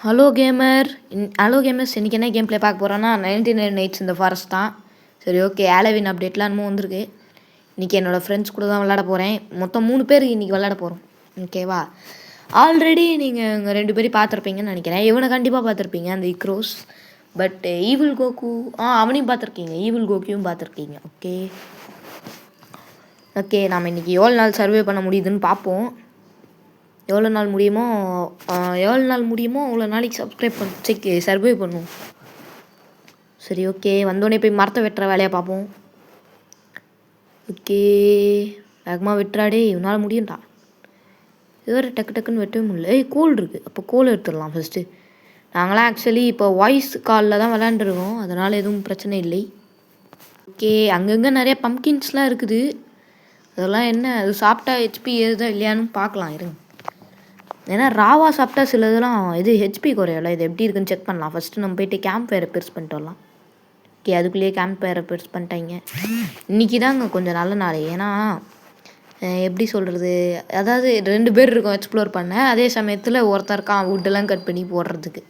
Hello gamer hello gamers இன்றைக்கி என்ன game play பார்க்க போகிறோன்னா 99 நைட்ஸ் இந்த ஃபாரஸ்ட் தான். சரி ஓகே, ஹாலோவீன் அப்டேட்லாம் என்னமோ வந்திருக்கு. இன்றைக்கி என்னோடய ஃப்ரெண்ட்ஸ் கூட தான் விளாட போகிறேன். மொத்தம் 3 பேர் இன்றைக்கி விளாட போகிறோம். ஓகேவா? ஆல்ரெடி நீங்கள் இங்கே 2 பேரும் பார்த்துருப்பீங்கன்னு நினைக்கிறேன். இவனை கண்டிப்பாக பார்த்துருப்பீங்க, அந்த இக்ரோஸ். பட் ஈவில் கோகு அவனையும் பார்த்துருக்கீங்க, ஈவில் கோகியும் பார்த்துருக்கீங்க. ஓகே ஓகே, நாம் இன்றைக்கி எவ்வளோ நாள் சர்வே பண்ண முடியுதுன்னு பார்ப்போம். எவ்வளோ நாள் முடியுமோ அவ்வளோ நாளைக்கு சப்ஸ்கிரைப் சர்வே பண்ணுவோம். சரி ஓகே, வந்தோடனே போய் மரத்தை வெட்டுற வேலையை பார்ப்போம். ஓகே, வேகமாக வெட்டுறாடே, இவனால் முடியும்டா. இதுவரை டக்கு டக்குன்னு வெட்டவே முடியல. கோல் இருக்குது, அப்போ கோல் எடுத்துடலாம் ஃபஸ்ட்டு. நாங்களாம் ஆக்சுவலி இப்போ வாய்ஸ் காலில் தான் விளாண்டுருக்கோம், அதனால் எதுவும் பிரச்சனை இல்லை. ஓகே, அங்கங்கே நிறைய பம்கின்ஸ்லாம் இருக்குது. அதெல்லாம் என்ன, அது சாப்பிட்டா ஹெச்பி ஏறுதா இல்லையான்னு பார்க்கலாம் இருங்க. ஏன்னா ராவா சாப்பிட்டா சில இதெல்லாம் இது ஹெச்பி குறையல. இது எப்படி இருக்குன்னு செக் பண்ணலாம். ஃபஸ்ட்டு நம்ம போய்ட்டு கேம்ப் ஃபயரை பெருசு பண்ணிட்டு வரலாம். ஓகே, அதுக்குள்ளேயே கேம்ப் ஃபயரை பெருசு பண்ணிட்டாங்க. இன்றைக்கி தாங்க கொஞ்சம் நல்ல நாள். ஏன்னா எப்படி சொல்கிறது, அதாவது 2 பேர் இருக்கோம் எக்ஸ்ப்ளோர் பண்ண. அதே சமயத்தில் ஒருத்தருக்கான் வுட்டெல்லாம் கட் பண்ணி போடுறதுக்கு.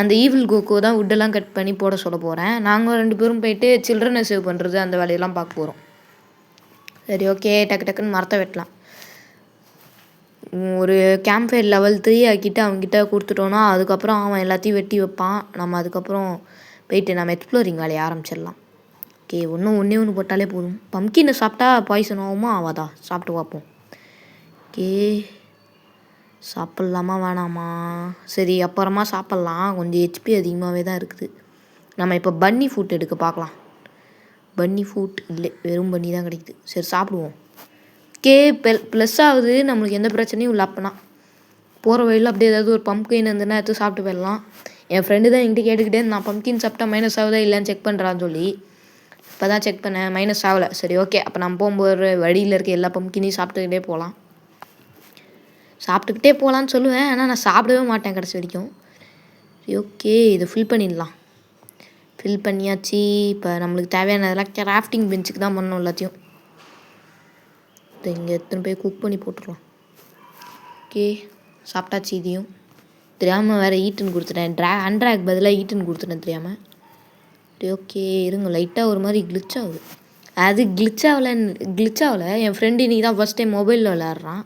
அந்த ஈவில் கோகோ தான் வுட்டெல்லாம் கட் பண்ணி போட சொல்ல போகிறேன். நாங்கள் 2 பேரும் போயிட்டு சில்ட்ரனை சேவ் பண்ணுறது அந்த வேலையெல்லாம் பார்க்க போகிறோம். சரி ஓகே, டக்கு டக்குன்னு மரத்தை வெட்டலாம். ஒரு கேம்ப் ஃபயர் லெவல் 3 ஆக்கிட்டு அவங்ககிட்ட கொடுத்துட்டோன்னா அதுக்கப்புறம் அவன் எல்லாத்தையும் வெட்டி வைப்பான். நம்ம அதுக்கப்புறம் போயிட்டு நம்ம எக்ஸ்ப்ளோரிங் வேலையை ஆரம்பிச்சிடலாம். ஓகே, ஒன்றே ஒன்று போட்டாலே போதும். பம்கினை சாப்பிட்டா பாய்சன் ஆகுமா ஆகாதா, சாப்பிட்டு பார்ப்போம். ஓகே, சாப்பிட்லாமா வேணாமா? சரி அப்புறமா சாப்பிட்லாம், கொஞ்சம் ஹெச்பி அதிகமாகவே தான் இருக்குது. நம்ம இப்போ பன்னி ஃபுட் எடுக்க பார்க்கலாம். பன்னி ஃபுட் இல்லை, வெறும் பன்னி தான் கிடைக்குது. சரி சாப்பிடுவோம். ஓகே, ப்ளஸ் ஆகுது, நம்மளுக்கு எந்த பிரச்சனையும் இல்லை. அப்போனா போகிற வழியில் அப்படியே ஏதாவது ஒரு பம்ப்கின் இருந்துன்னா எடுத்து சாப்பிட்டு போயிடலாம். என் ஃப்ரெண்டு தான் என்கிட்ட கேட்டுக்கிட்டே நான் பம்ப்கின் சாப்பிட்டா மைனஸ் ஆகுதா இல்லைன்னு செக் பண்ணுறான்னு சொல்லி. இப்போ தான் செக் பண்ணேன், மைனஸ் ஆகலை. சரி ஓகே, அப்போ நம்ம போகும்போது வழியில் இருக்க எல்லா பம்ப்கினையும் சாப்பிட்டுக்கிட்டே போகலான்னு சொல்லுவேன். ஆனால் நான் சாப்பிடவே மாட்டேன் கடைசி வரைக்கும். ஓகே, இதை ஃபில் பண்ணிடலாம். ஃபில் பண்ணியாச்சு. இப்போ நம்மளுக்கு தேவையானதெல்லாம் கிராஃப்டிங் பெஞ்சுக்கு தான் பண்ணணும் எல்லாத்தையும். இங்கே எத்தனை போய் குக் பண்ணி போட்டுடலாம். ஓகே, சாப்பிட்டாச்சு. இதையும் தெரியாமல் வேறு ஈட்டுன்னு கொடுத்துட்டேன். அண்ட்ராக் பதிலாக ஈட்டுன்னு கொடுத்துட்டேன் தெரியாமல். ஓகே இருங்க, லைட்டாக ஒரு மாதிரி கிளிச் ஆகுது. அது கிளிச் ஆகலை. என் ஃப்ரெண்டு இன்றைக்கி தான் ஃபஸ்ட் டைம் மொபைலில் விளாட்றான்.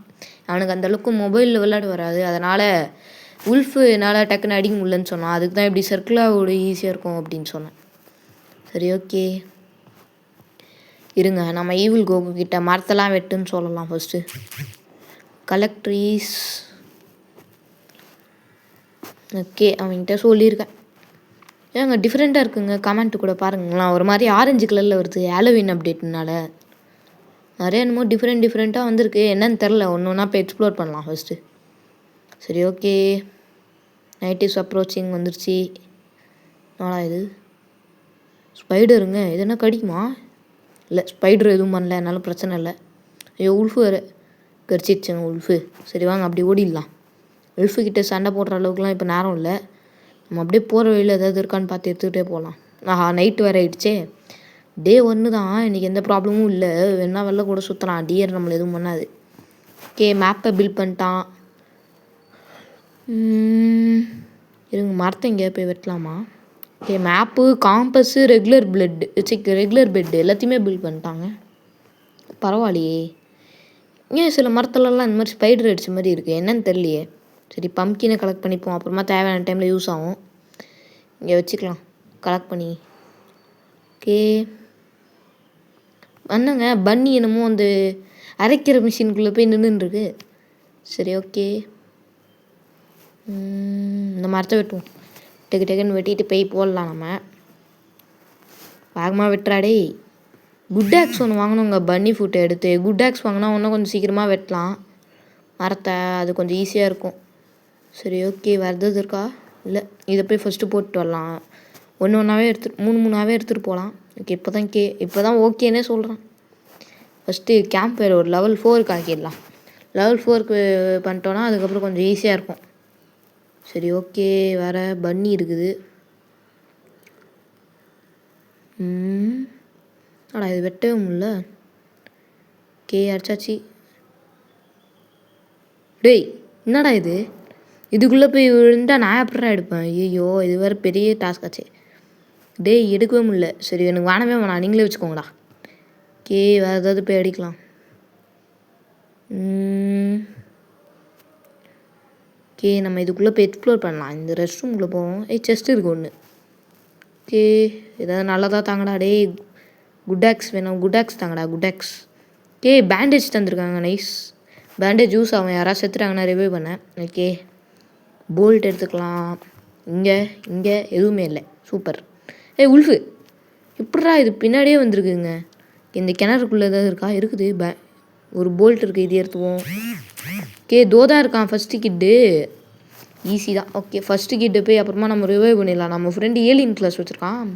அவனுக்கு அந்தளவுக்கு மொபைலில் விளையாட வராது. அதனால் உல்ஃபு என்னால் டக்குன்னு அடிக்க முடியலன்னு சொன்னான். அதுக்கு தான் இப்படி சர்க்கிளாக ஈஸியாக இருக்கும் அப்படின்னு சொன்னேன். சரி ஓகே இருங்க, நம்ம ஈவில் கோகு கிட்ட மரத்தெல்லாம் வெட்டுன்னு சொல்லலாம். First collect trees. ஓகே, அவன்கிட்ட சொல்லியிருக்கேன். ஏங்க டிஃப்ரெண்ட்டாக இருக்குங்க, கமெண்ட்டு கூட பாருங்களேன். ஒரு மாதிரி ஆரஞ்சு கலரில் வருது ஹாலோவீன் அப்டேட்னால. நிறைய என்னமோ டிஃப்ரெண்ட்டாக வந்திருக்கு. என்னன்னு தெரில, ஒன்று ஒன்றா போய் எக்ஸ்ப்ளோர் பண்ணலாம் ஃபஸ்ட்டு. சரி ஓகே, நைட் இஸ் அப்ரோச்சிங் வந்துருச்சு. நாளா இது ஸ்பைடருங்க, இது என்ன கடிக்குமா? இல்லை, ஸ்பைடர் எதுவும் பண்ணல, என்னால் பிரச்சனை இல்லை. ஐயோ, உல்ஃபு வேறு கடிச்சிடுச்சுங்க உல்ஃபு. சரி வாங்க அப்படி ஓடிடலாம். உல்ஃபுக்கிட்ட சண்டை போடுற அளவுக்குலாம் இப்போ நேரம் இல்லை. நம்ம அப்படியே போகிற வழியில் ஏதாவது இருக்கான்னு பார்த்து எடுத்துக்கிட்டே போகலாம். நைட்டு வேறு ஆகிடுச்சே. டே 1 தான், இன்றைக்கி எந்த ப்ராப்ளமும் இல்லை. வேணா வெளில கூட சுற்றலாம், டியர் நம்மளை எதுவும் பண்ணாது. ஓகே, மேப்பை பில்ட் பண்ணிட்டான். இருங்க, மரத்தை எங்கேயா போய் வெட்டலாமா? Okay, map, compass, regular bed எல்லாத்தையுமே பில்ட் பண்ணிட்டாங்க. பரவாயில்லையே. ஏன் சில மரத்துலலாம் இந்த மாதிரி ஸ்பைடர் அடித்த மாதிரி இருக்குது, என்னன்னு தெரியலையே. சரி, பம்ப்கினை கலெக்ட் பண்ணிப்போம், அப்புறமா தேவையான டைமில் யூஸ் ஆகும். இங்கே வச்சுக்கலாம் கலெக்ட் பண்ணி. ஓகே வந்தங்க, பன்னி என்னமோ அந்த அரைக்கிற மிஷினுக்குள்ளே போய் நின்றுருக்கு. சரி ஓகே, இந்த மரத்தை வெட்டுவோம். டக்குன்னு வெட்டிட்டு போய் போடலாம். நம்ம வேகமாக வெட்டுறாடே. குட் ஆக்ஸ் ஒன்று வாங்கணுங்க, பன்னி ஃபுட்டை எடுத்து. குட் ஆக்ஸ் வாங்கினா இன்னும் கொஞ்சம் சீக்கிரமாக வெட்டலாம் மரத்தை, அது கொஞ்சம் ஈஸியாக இருக்கும். சரி ஓகே, வேறு இருக்கா? இல்லை, இதை போய் ஃபஸ்ட்டு போட்டு வரலாம். ஒன்றாவே மூணாவே எடுத்துகிட்டு போகலாம். ஓகே, இப்போ தான் ஓகேன்னே சொல்கிறேன். ஃபஸ்ட்டு கேம்ப் ஃபயர் ஒரு லெவல் 4 ஆக்கிடலாம். லெவல் 4 பண்ணிட்டோன்னா அதுக்கப்புறம் கொஞ்சம் ஈஸியாக இருக்கும். சரி ஓகே, வேறு பன்னி இருக்குது. இது வெட்டவே முடியல. ஓகே, அடிச்சாச்சு. டேய் என்னடா இது, இதுக்குள்ளே போய் விழுந்தால் நான் எப்படா எடுப்பேன்? ஐயோ இது வேறு பெரிய டாஸ்க் ஆச்சு. டேய் எடுக்கவே முடியல. சரி எனக்கு வேணவே வேணாம், நீங்களே வச்சுக்கோங்கடா. ஓகே வேறு ஏதாவது போய் அடிக்கலாம். ஓகே நம்ம இதுக்குள்ளே போய் எக்ஸ்ப்ளோர் பண்ணலாம். இந்த ரெஸ்ட் ரூம்குள்ளே போவோம். செஸ்ட் இருக்குது ஒன்று. ஓகே ஏதாவது நல்லதாக தாங்கடா. டே குட்டாக்ஸ் வேணும், குட்டாக்ஸ் தாங்கடா, குட்டாக்ஸ். ஓகே பேண்டேஜ் தந்துருக்காங்க, நைஸ். பேண்டேஜ் யூஸ் ஆகும், யாராவது செத்துட்டாங்கன்னா ரிவைவ் பண்ணேன். ஓகே போல்ட் எடுத்துக்கலாம். இங்கே எதுவுமே இல்லை, சூப்பர். உல்ஃபு எப்படா இது பின்னாடியே வந்திருக்குங்க. இந்த கிணறுக்குள்ளே ஏதாவது இருக்கா? இருக்குது, ஒரு போல்ட் இருக்குது, இது எடுத்துவோம். ஓகே தோதான் இருக்கான் ஃபஸ்ட்டு கிட்டு, ஈஸி தான். ஓகே ஃபஸ்ட்டு கிட்டு போய் அப்புறமா நம்ம ரிவைவ் பண்ணிடலாம். நம்ம ஃப்ரெண்டு ஏலியன் கிளாஸ் வச்சுருக்கான்.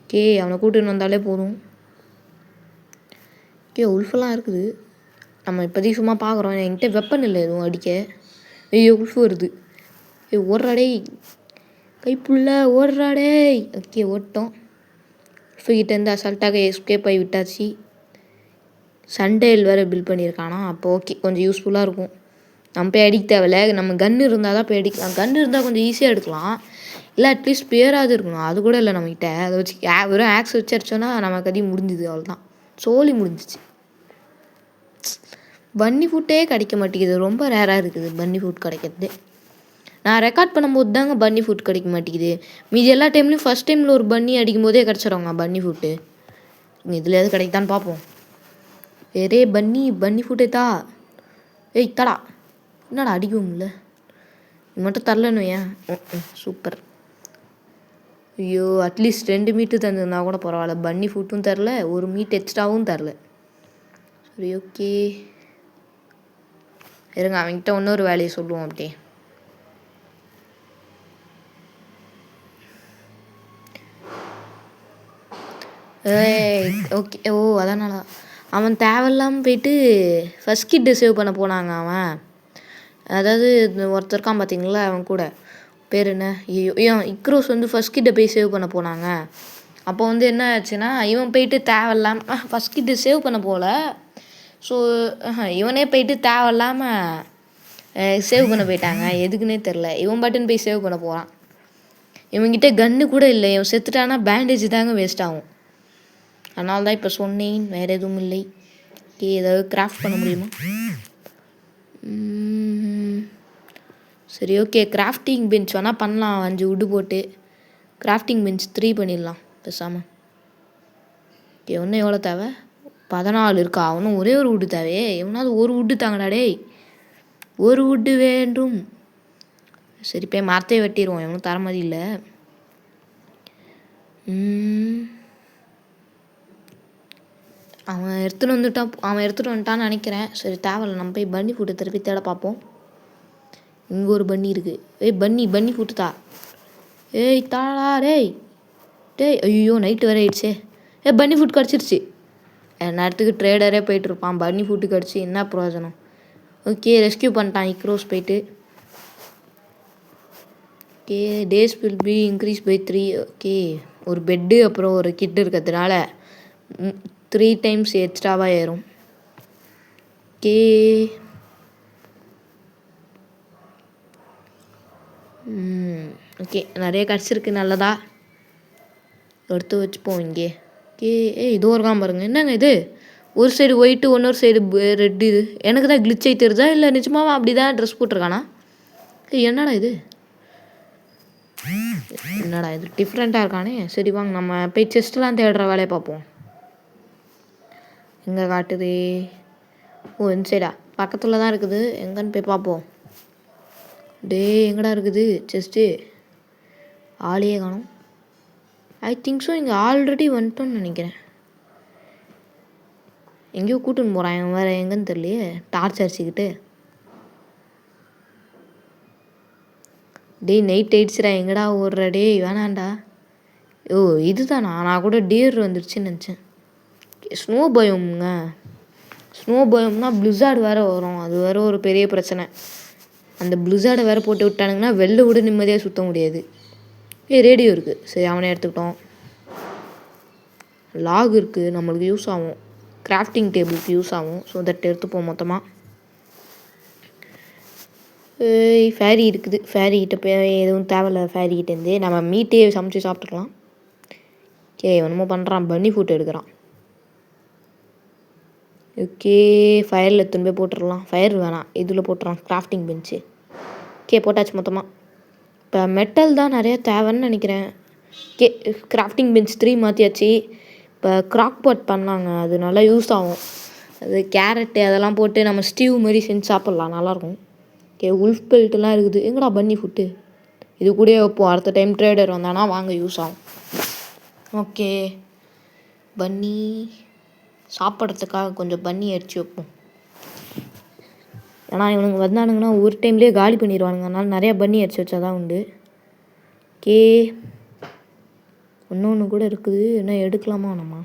ஓகே அவனை கூட்டின்னு வந்தாலே போதும். ஓகே உல்ஃபெல்லாம் இருக்குது, நம்ம இப்போதைக்கு சும்மா பார்க்குறோம். என்கிட்ட வெப்பன் இல்லை எதுவும் அடிக்க. ஐயோ உல்ஃபு வருது. ஓடுறாடே கைப்புள்ள, ஓடுறாடே. ஓகே ஓட்டோம். உல்ஃபுக்கிட்டேருந்து அசால்ட்டாக எஸ்கேப் ஆகி விட்டாச்சு. சண்டேல் வேறு பில்ட் பண்ணியிருக்கானா, அப்போ ஓகே கொஞ்சம் யூஸ்ஃபுல்லாக இருக்கும். நம்ம போய் அடிக்க தேவையில்ல, நம்ம கன்று இருந்தால் தான் போய் அடிக்கலாம். கன்று இருந்தால் கொஞ்சம் ஈஸியாக எடுக்கலாம், இல்லை அட்லீஸ்ட் பேராது இருக்கணும். அது கூட இல்லை நம்மகிட்ட. அதை வச்சு வெறும் ஆக்ஸ் வச்சு அடிச்சோன்னா நமக்கு அதி முடிஞ்சுது, அவ்வளோதான், சோலி முடிஞ்சிச்சு. பன்னி ஃபுட்டே கிடைக்க மாட்டேங்குது, ரொம்ப ரேராக இருக்குது பன்னி ஃபுட் கிடைக்கிறது. நான் ரெக்கார்ட் பண்ணும்போது தாங்க பன்னி ஃபுட் கிடைக்க மாட்டேங்குது. மீதி எல்லா டைம்லையும் ஃபஸ்ட் டைமில் ஒரு பன்னி அடிக்கும் போதே கிடச்சிடுவாங்க பன்னி ஃபுட்டு. இதில் எது கிடைக்குதான்னு பார்ப்போம். வேறே பன்னி ஃபுட்டே தா. தடா, என்னடா அடிக்கவும் இல்லை, இது மட்டும் தரலன்னு ஏன். சூப்பர். ஐயோ அட்லீஸ்ட் 2 மீட்டு தந்துருந்தா கூட பரவாயில்ல. பன்னி ஃபுட்டும் தரல, ஒரு மீட் எக்ஸ்ட்ராவும் தரல. சரி ஓகே இருங்க, அவன்கிட்ட இன்னொரு வேலையை சொல்லுவோம் அப்படியே. ஓகே ஓ அதனால அவன் தேவையில்லாமல் போயிட்டு ஃபஸ்ட் கிட்டு சேவ் பண்ண போனாங்க. அவன் அதாவது ஒருத்தருக்கான் பார்த்தீங்களா, அவன் கூட பேர் என்ன, இக்ரோஸ் வந்து ஃபஸ்ட் கிட்டை போய் சேவ் பண்ண போனாங்க. அப்போ வந்து என்ன ஆச்சுன்னா, இவன் போயிட்டு தேவையில்லாமல் ஃபஸ்ட் கிட்டு சேவ் பண்ண போகல. ஸோ இவனே போயிட்டு தேவையில்லாமல் சேவ் பண்ண போயிட்டாங்க, எதுக்குன்னே தெரில. இவன் பாட்டுன்னு போய் சேவ் பண்ண போகிறான். இவன்கிட்ட கன்று கூட இல்லை. இவன் செத்துட்டானா பேண்டேஜ் தாங்க வேஸ்ட் ஆகும். அதனால தான் இப்போ சொன்னேன், வேறு எதுவும் இல்லை. ஓகே ஏதாவது கிராஃப்ட் பண்ண முடியுமா? சரி ஓகே கிராஃப்டிங் பெஞ்ச் வேணால் பண்ணலாம். 5 wood போட்டு கிராஃப்டிங் பெஞ்ச் 3 பண்ணிடலாம் பேசாமல். ஓகே இன்னும் எவ்வளோ தேவை? 14 இருக்கா? அவனும் ஒரே ஒரு wood தேவையே. எவனாவது ஒரு wood தாங்கடா டே, ஒரு wood வேண்டும். சரி போய் மரத்தையே வெட்டிடுவோம், எவனும் தர மாதிரி இல்லை. அவன் எடுத்துகிட்டு வந்துட்டான்னு நினைக்கிறேன். சரி தேவையில்ல, நம்ம போய் பன்னி ஃபுட்டை திருப்பி தேட பார்ப்போம். இங்கே ஒரு பன்னி இருக்குது. பன்னி ஃபுட்டு தா. தாடா டேய் ஐயோ நைட்டு வேற ஆயிடுச்சே. பன்னி ஃபுட் கிடச்சிருச்சு. நேரத்துக்கு ட்ரேடரே போயிட்டுருப்பான், பன்னி ஃபுட்டு கிடச்சி என்ன பிரயோஜனம். ஓகே ரெஸ்கியூ பண்ணிட்டான் இக்ரோஸ் போயிட்டு. Okay days will be increase by 3. Okay ஒரு பெட்டு அப்புறம் ஒரு கிட் இருக்கிறதுனால 3 times எக்ஸ்ட்ராவாக ஏறும். ஓகே ஓகே நிறைய கிடச்சிருக்கு, நல்லதா எடுத்து வச்சுப்போம் இங்கே. ஓகே இதோ இருக்கான் பாருங்க. என்னங்க இது, ஒரு சைடு ஒயிட்டு இன்னொரு சைடு ரெட்டு. இது எனக்கு தான் கிளிச் ஆகி தெரியுதா இல்லை நிஜமாவா அப்படி தான் ட்ரெஸ் போட்டிருக்கானா? என்னடா இது டிஃப்ரெண்ட்டாக இருக்கானே. சரி வாங்க நம்ம போய் செஸ்ட்லாம் தேடுற வேலையை பார்ப்போம். எங்கே காட்டுது? இந்த சைடா, பக்கத்தில் தான் இருக்குது. எங்கன்னு போய் பார்ப்போம். எங்கடா இருக்குது செஸ்ட்டு? ஆளையே காணும். ஐ திங்க் ஸோ இங்கே ஆல்ரெடி வந்துட்டோன்னு நினைக்கிறேன். எங்கேயோ கூட்டுன்னு போகிறான் இவன் வேறு, எங்கன்னு தெரியலையே. டார்ச் அடிச்சுக்கிட்டு. நைட் ஆயிடுச்சுடா, எங்கடா ஓடுற வேணாண்டா. இதுதானா? நான் கூட டீர் வந்துடுச்சுன்னு நினச்சேன். ஸ்னோ பயோம்ங்க. ஸ்னோ பயோம்னா பிளிஸார்டு வேறு வரும், அது வேறு ஒரு பெரிய பிரச்சனை. அந்த பிளிஸார்டை வேறு போட்டு விட்டானுங்கன்னா வெளில விட நிம்மதியாக சுற்ற முடியாது. ரேடியோ இருக்குது, சரி அவனே எடுத்துக்கிட்டோம். லாக் இருக்குது, நம்மளுக்கு யூஸ் ஆகும். கிராஃப்டிங் டேபிளுக்கு யூஸ் ஆகும். ஸோ தட் எடுத்துப்போம் மொத்தமாக. ஃபேரி இருக்குது. ஃபேரிக்கிட்ட போய் எதுவும் தேவையில்ல. ஃபேரிக்கிட்டேருந்து நம்ம மீட்டே சமைச்சு சாப்பிட்டுக்கலாம். ஓகே என்னமோ பண்ணுறான். பன்னி ஃபுட் எடுக்கிறான். ஓகே ஃபயரில் எடுத்துன்னு போய் போட்டுடலாம். ஃபயர் வேணாம், இதில் போட்டுடலாம். கிராஃப்டிங் பெஞ்சு. ஓகே போட்டாச்சு மொத்தமாக. இப்போ மெட்டல் தான் நிறையா தேவைன்னு நினைக்கிறேன். ஓகே கிராஃப்டிங் பெஞ்ச் 3 மாற்றியாச்சு. இப்போ கிராக் பாட் பண்ணாங்க, அது நல்லா யூஸ் ஆகும். அது கேரட்டு அதெல்லாம் போட்டு நம்ம ஸ்டீவ் மாதிரி செஞ்சு சாப்பிட்லாம், நல்லாயிருக்கும். ஓகே உல்ஃப் பெல்ட்லாம் இருக்குது. எங்கடா பன்னி ஃபுட்டு? இது கூட வைப்போம், அடுத்த டைம் ட்ரேடர் வந்தானா வாங்க யூஸ் ஆகும். ஓகே பன்னி சாப்பிட்றதுக்காக கொஞ்சம் பன்னி அடித்து வைப்போம். ஏன்னா இவனுங்க வந்தானுங்கன்னா ஒரு டைம்லேயே காலி பண்ணிடுவானுங்க, அதனால் நிறையா பன்னி அடித்து வச்சா தான் உண்டு. ஓகே ஒன்று கூட இருக்குது, என்ன எடுக்கலாமா நம்ம?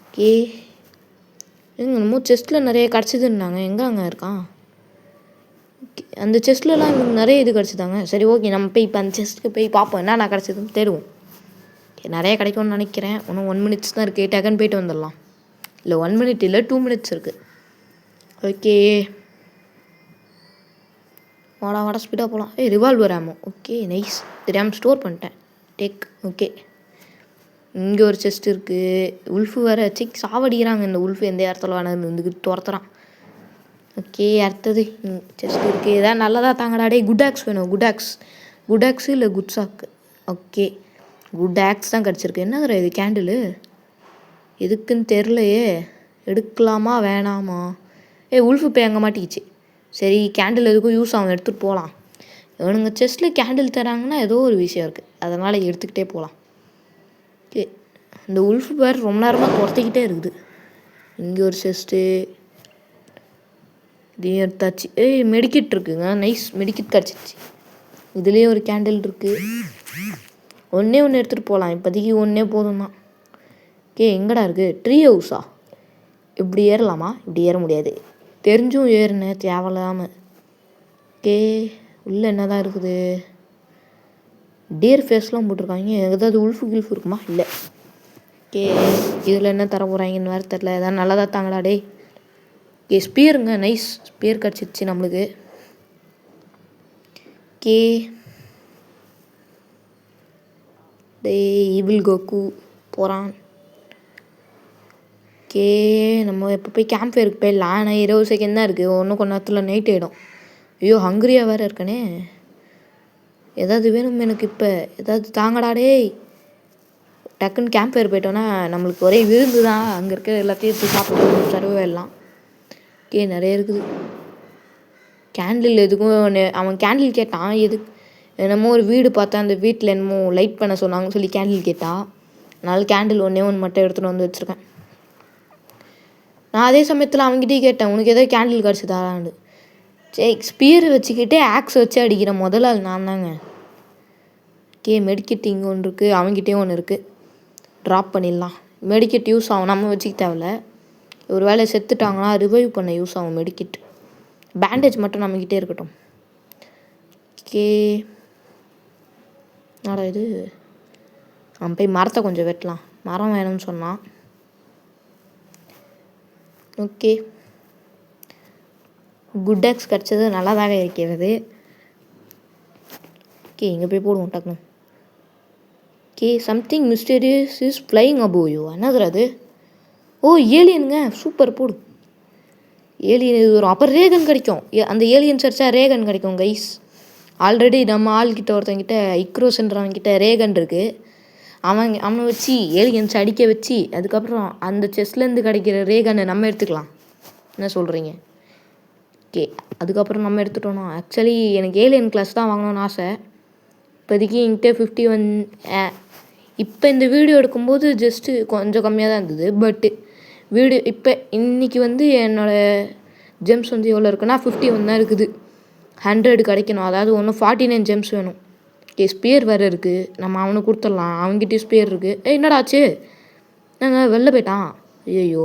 ஓகே எங்க என்னமோ செஸ்ட்டில் நிறைய கிடச்சிதுன்னாங்க, எங்கே அங்கே இருக்கான்? ஓகே அந்த செஸ்ட்லலாம் இவனுக்கு நிறைய இது கிடச்சிதாங்க. சரி ஓகே நம்ம போய் இப்போ அந்த செஸ்ட்டுக்கு போய் பார்ப்போம் என்னென்ன கிடச்சிதுன்னு தேடுவோம். ஓகே நிறைய கிடைக்கும்னு நினைக்கிறேன். இன்னும் 1 மினிட்ஸ் தான் இருக்குது, டக்குன்னு போய்ட்டு வந்துடலாம். இல்லை 1 மினிட் இல்லை 2 மினிட்ஸ் இருக்குது. ஓகே வாடா ஸ்பீடாக போகலாம். ரிவால்வர் ஆமோ. ஓகே நைஸ், தெரியாமல் ஸ்டோர் பண்ணிட்டேன். டேக். ஓகே இங்கே ஒரு செஸ்ட் இருக்குது. உல்ஃபு வேறு வச்சு சாவடிக்கிறாங்க. இந்த உல்ஃபு எந்த இடத்துல வேணாலும் இருந்துக்கிட்டு துரத்துறான். ஓகே அடுத்தது செஸ்ட் இருக்குது. ஏதாவது நல்லதாக தாங்கடா. டே குட் ஆக்ஸ் வேணும். குட் ஆக்ஸு இல்லை குட் சாக்கு. ஓகே குட் ஆக்ஸ் தான் கிடச்சிருக்கு. என்னதுடா இது கேண்டிலு? எதுக்குன்னு தெரிலையே. எடுக்கலாமா வேணாமா? உல்ஃபு போய் அங்கே மாட்டிக்கிச்சு. சரி கேண்டில் எதுக்கும் யூஸ் ஆகும், எடுத்துகிட்டு போகலாம். இவனுங்க செஸ்ட்டில் கேண்டில் தராங்கன்னா ஏதோ ஒரு விஷயம் இருக்குது, அதனால் எடுத்துக்கிட்டே போகலாம். ஓகே இந்த உல்ஃபு பேர் ரொம்ப நேரமாக துரத்திக்கிட்டே இருக்குது. இங்கே ஒரு செஸ்ட்டு இதையும் எடுத்தாச்சு. மெடிக்கிட் இருக்குங்க, நைஸ் மெடிக்கிட் கிடச்சிச்சு. இதுலேயும் ஒரு கேண்டில் இருக்குது. ஒன்றே எடுத்துகிட்டு போகலாம், இப்போதைக்கு ஒன்றே போதும் தான். ஓகே எங்கடா இருக்குது? ட்ரீ ஹவுஸா? இப்படி ஏறலாமா? இப்படி ஏற முடியாது, தெரிஞ்சும் ஏறினேன் தேவையில்லாமல். ஓகே உள்ளே என்ன தான் இருக்குது? டேர் ஃபேஸ்லாம் போட்டிருக்காங்க. ஏதாவது உல்ஃபு இருக்குமா? இல்லை. ஓகே இதில் என்ன தர போகிறாங்கன்னு வேறு தெரில. எதாவது நல்லதாக தாங்கடா டே. ஓகே ஸ்பியருங்க, நைஸ் ஸ்பியர் கிடச்சிருச்சு நம்மளுக்கு. ஓகே டே ஈவில் கோகு போகிறான். ஓகே நம்ம எப்போ போய் கேம்ப் ஃபயருக்கு போயிடலாம். ஆனால் 20 செகண்ட் தான் இருக்குது, ஒன்றும் கொஞ்ச நேரத்தில் நைட் ஆகிடும். ஐயோ ஹங்கிரியாக வேறு இருக்கனே. ஏதாவது வேணும் எனக்கு இப்போ, ஏதாவது தாங்கடாடே. டக்குன்னு கேம்ப் ஃபயர் போயிட்டோன்னா நம்மளுக்கு ஒரே விருந்து தான். அங்கே இருக்க எல்லாத்தையும் எடுத்து சாப்பிட்டு சர்வே எல்லாம். ஓகே நிறைய இருக்குது. கேண்டில் எதுக்கும் அவன் கேண்டில் கேட்டான். எதுக்கு என்னமோ ஒரு வீடு பார்த்தா அந்த வீட்டில் என்னமோ லைட் பண்ண சொன்னாங்கன்னு சொல்லி கேண்டில் கேட்டான். அதனால் கேண்டில் ஒன்று மட்டும் எடுத்துகிட்டு வந்து வச்சுருக்கேன். நான் அதே சமயத்தில் அவங்ககிட்டயே கேட்டேன், உனக்கு எதாவது கேண்டில் கிடச்சிதான்னு. சரி ஸ்பியர் வச்சுக்கிட்டே ஆக்ஸ் வச்சு அடிக்கிற முதல்ல அது நான் தாங்க. ஓகே மெடிக்கெட் இங்கே ஒன்று இருக்குது, அவங்ககிட்டே ஒன்று இருக்குது. ட்ராப் பண்ணிடலாம். மெடிக்கெட் யூஸ் ஆகும், நம்ம வச்சுக்க தேவையில்ல. ஒரு வேளை செத்துட்டாங்கன்னா ரிவைவ் பண்ண யூஸ் ஆகும் மெடிக்கெட். பேண்டேஜ் மட்டும் நம்மக்கிட்டே இருக்கட்டும். ஓகே என்னடா இது? அவன் போய் மரத்தை கொஞ்சம் வெட்டலாம், மரம் வேணும்னு சொன்னான். ஓகே குட் ஆக்ஸ் கிடச்சது நல்லாதாக இருக்கிறது. ஓகே இங்கே போய் போடுவோம் டக்குனு. Okay something mysterious is flying above you. என்னது அது? ஓ ஏலியனுங்க, சூப்பர் போடு. ஏலியன் இது வரும், அப்புறம் ரேகன் கிடைக்கும். அந்த ஏலியன் சர்ச்சா ரேகன் கிடைக்கும் கைஸ். ஆல்ரெடி நம்ம ஆள்கிட்ட ஒருத்தங்கிட்ட இக்ரோஸ்ன்றவங்கிட்ட ரேகன் இருக்குது. அவனை வச்சு ஏலியன்ஸ் அடிக்க வச்சு அதுக்கப்புறம் அந்த செஸ்லேருந்து கிடைக்கிற ரேகனை நம்ம எடுத்துக்கலாம். என்ன சொல்கிறீங்க? ஓகே அதுக்கப்புறம் நம்ம எடுத்துட்டோன்னா ஆக்சுவலி எனக்கு ஏலியன் கிளாஸ் தான் வாங்கணும்னு ஆசை. இப்போதைக்கு என்கிட்ட 51. இப்போ இந்த வீடியோ எடுக்கும்போது ஜஸ்ட்டு கொஞ்சம் கம்மியாக தான் இருந்தது. பட்டு வீடியோ இப்போ இன்றைக்கி வந்து என்னோடய ஜெம்ஸ் வந்து எவ்வளோ இருக்குன்னா 51 தான் இருக்குது. 100 கிடைக்கணும், அதாவது ஒன்று 49 ஜெம்ஸ் வேணும். ஓகே ஸ்பியர் வேறு இருக்குது, நம்ம அவனுக்கு கொடுத்துடலாம். அவங்ககிட்டயும் ஸ்பியர் இருக்குது. என்னடாச்சு? நாங்கள் வெளில போயிட்டான். ஐயோ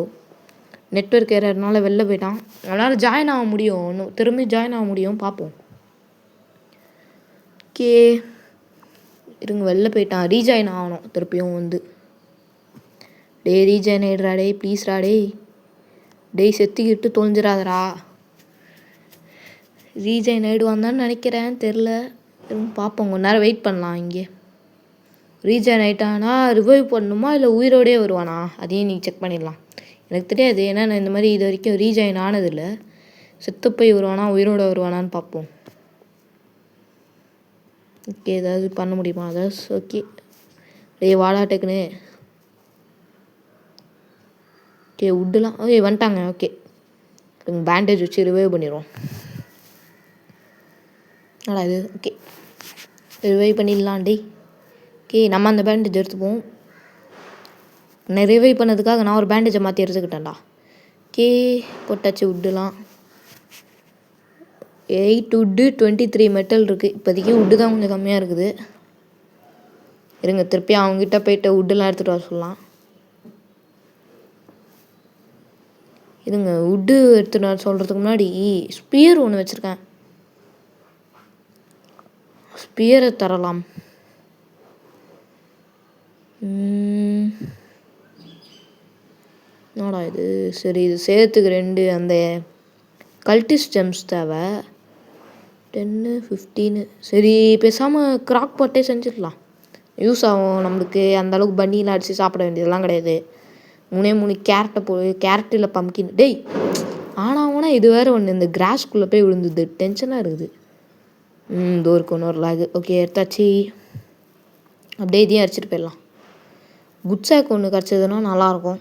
நெட்வொர்க் ஏறதுனால வெளில போயிட்டான். அதனால் ஜாயின் ஆக முடியும், இன்னும் திரும்பி ஜாயின் ஆக முடியும், பார்ப்போம். ஓகே இருங்க வெளில போயிட்டான், ரீஜாயின் ஆகணும் திருப்பியும் வந்து. டே ரீஜாயின் ஆகிடுறா டே, ப்ளீஸ்ரா டே. டே செத்துக்கிட்டு தொலைஞ்சிடாதரா. ரீஜாயின் ஆகிடுவான்னு நினைக்கிறேன், தெரில. பார்ப்போம், கொஞ்ச நேரம் வெயிட் பண்ணலாம். இங்கே ரீஜாயின் ஆகிட்டானா ரிவைவ் பண்ணணுமா இல்லை உயிரோடே வருவானா, அதையும் நீங்கள் செக் பண்ணிடலாம். எனக்கு தெரியாது, ஏன்னா நான் இந்த மாதிரி இது வரைக்கும் ரீஜாயின் ஆனதில்லை. செத்து போய் வருவானா உயிரோடு வருவானான்னு பார்ப்போம். ஓகே, ஏதாவது பண்ண முடியுமா? அதாவது ஓகே, வாலாட்டக்குன்னு. ஓகே, உட்டுலாம் ஓகே வந்துட்டாங்க. ஓகே, பேண்டேஜ் வச்சு ரிவைவ் பண்ணிடுவோம். நல்லா இது. ஓகே, ரிவைவ் பண்ணிடலாம் டே. ஓகே, நம்ம அந்த பேண்டேஜ் எடுத்துப்போம். ரிவைவ் பண்ணதுக்காக நான் ஒரு பேண்டேஜை மாற்றி எடுத்துக்கிட்டேன்டா. ஓகே, போட்டாச்சு. உட்டுலாம் 8 உட்டு 23 மெட்டல் இருக்குது. இப்போதைக்கு உட்டு தான் கொஞ்சம் கம்மியாக இருக்குது. இருங்க, திருப்பி அவங்ககிட்ட போய்ட்டு உட்டெல்லாம் எடுத்துகிட்டு வர சொல்லலாம். இதுங்க, உட்டு எடுத்துகிட்டு வர சொல்கிறதுக்கு முன்னாடி ஸ்பியர் ஒன்று வச்சுருக்கேன். ஸ்பியரை தரலாம். என்னடா இது? சரி, இது சேர்த்துக்கு 2 அந்த கல்டிஸ்ட் ஜெம்ஸ் தேவை. 10 15. சரி, பேசாமல் கிராக் பாட்டே செஞ்சிடலாம். யூஸ் ஆகும் நம்மளுக்கு. அந்தளவுக்கு பன்னிலாம் அடித்து சாப்பிட வேண்டியதெல்லாம் கிடையாது. 3 கேரட்டை கேரட் இல்லை பம்கின். டேய், ஆனால் இது வேறு ஒன்று, இந்த கிராஸ்குள்ளே போய் விழுந்துது. டென்ஷனாக இருக்குது. இதோ இருக்கு இன்னொரு லாகு. ஓகே, எடுத்தாச்சு. அப்படியே இதையும் அடிச்சிட்டு போயிடலாம். குட் சேக் ஒன்று கிடச்சதுன்னா நல்லாயிருக்கும்.